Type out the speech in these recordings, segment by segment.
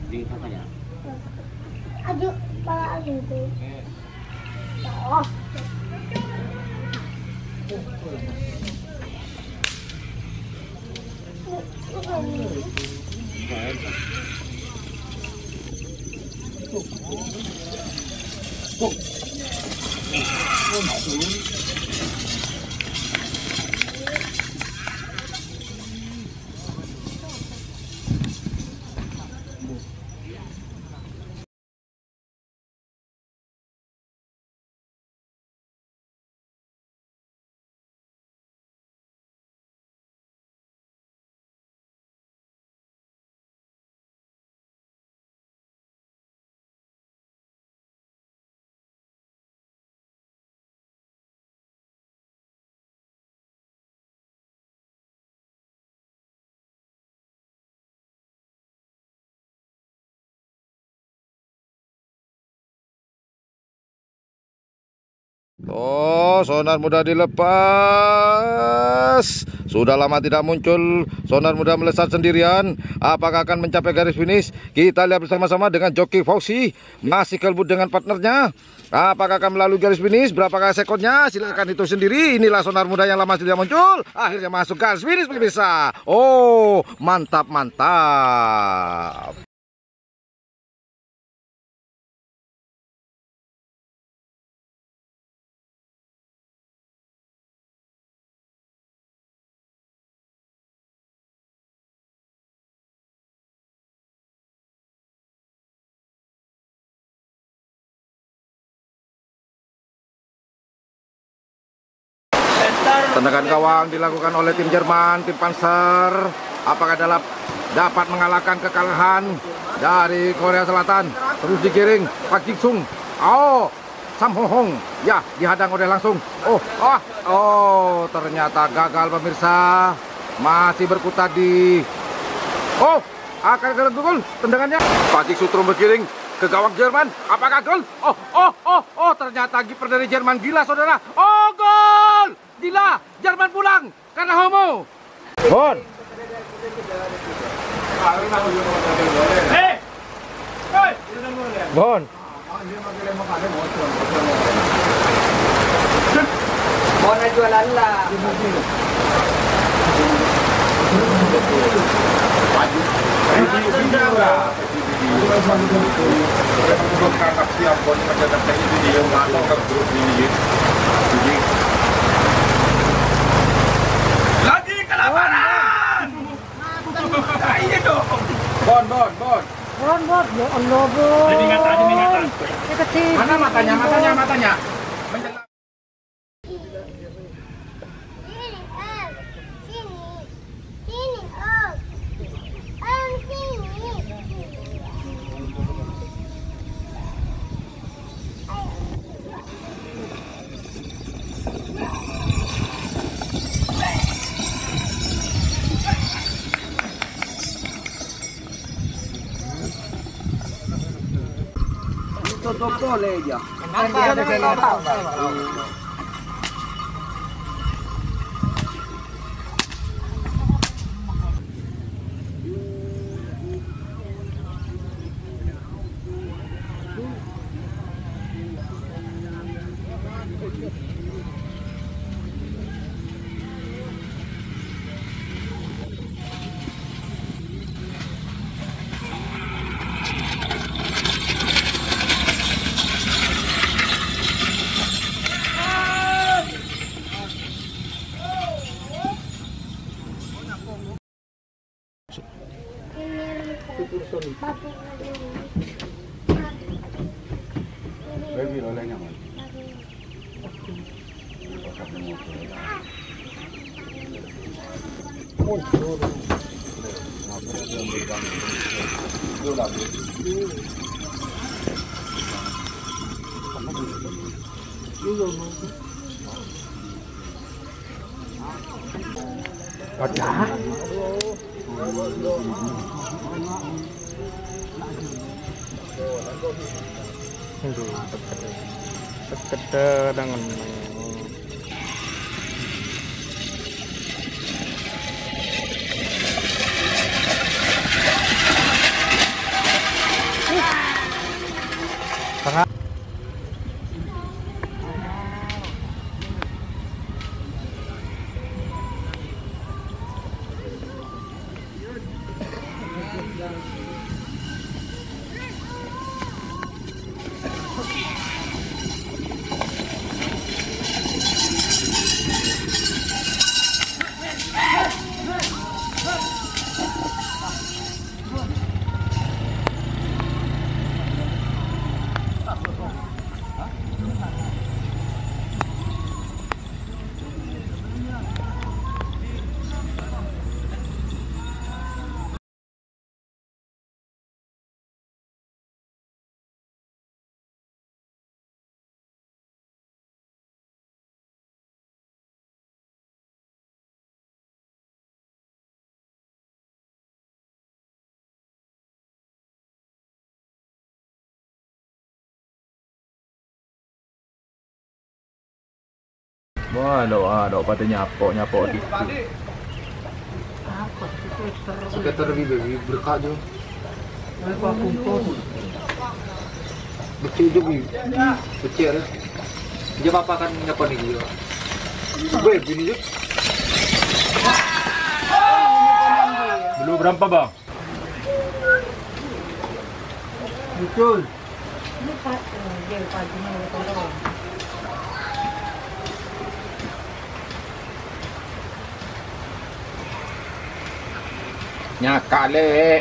Di apa ya? Aduh, malah gitu. Oh. Oh, sonar muda dilepas. Sudah lama tidak muncul sonar muda melesat sendirian. Apakah akan mencapai garis finish? Kita lihat bersama-sama dengan joki Fauzi. Masih kelbut dengan partnernya. Apakah akan melalui garis finish? Berapakah sekonnya? Silahkan itu sendiri. Inilah sonar muda yang lama tidak muncul. Akhirnya masuk garis finish pemirsa. Oh, mantap, mantap. Tendangan gawang dilakukan oleh tim Jerman, tim Panzer. Apakah dapat mengalahkan kekalahan dari Korea Selatan? Terus digiring Pak Jingsung. Oh, Sam Ho Hong. Ya, dihadang oleh langsung. Oh, ternyata gagal pemirsa. Masih berkutat di. Oh, akan ke gol tendangannya. Pak Jingsung terus bergiring ke gawang Jerman. Apakah gol? Oh, ternyata kiper dari Jerman gila, saudara. Oh, gol! Gila, Jerman pulang karena homo. Bon. Bon. Bon jualan lah. Lagi kelaparan. Iya dong. Bon. Bon, ya Allah, Bon. Ini ingatan. Kecil. Mana matanya? Tutup boleh ya. Baby olehnya mana? Dengan Wah, ada pada nyapok di. Sekitar lebih berkah jo. Betul jo bi. Betul. Dia apa kan nyapa ni dia. Baik bini jo. Belum berapa bang? Betul. Ini Pak, dia pagi ni tolong. Nyaka le.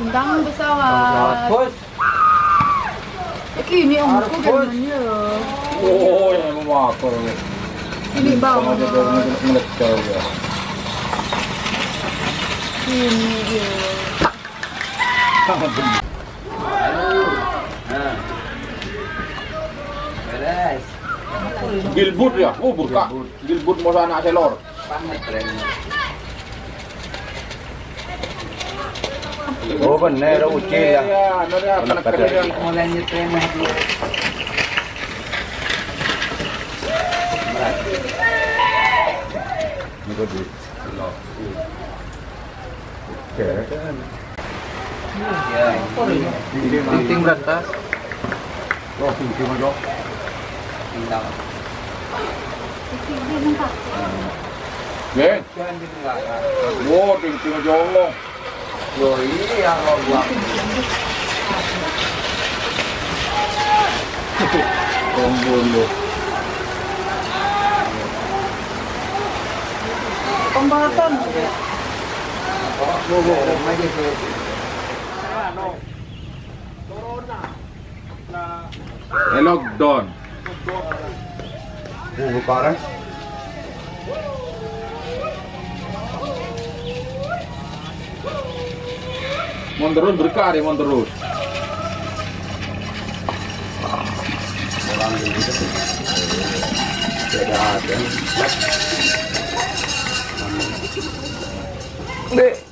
Undangan pesawat. Kini om ko ganun niya. Oh, yang memakor. Ini bang. Melekat ya. Ini dia. Beres. Gilbut ya? Oh, buka. Gilbut mau anak selor. Panas keren. Oh bener, ucil ya. Iya, ada keren. Mulai nyetrem lagi. Ini kok duit. Oke. Ya. Penting berantas. Oh, tinggi mah dok. Tinggal. Geng. Jangan di belakang. Wow, tinggi mah jolong. Yo ini yang lo buat. Tombol lo. Pembahasan. Lagi ke. Lockdown. Buka res. Mau terus berkah deh, mau terus. Tidak ada. Dek.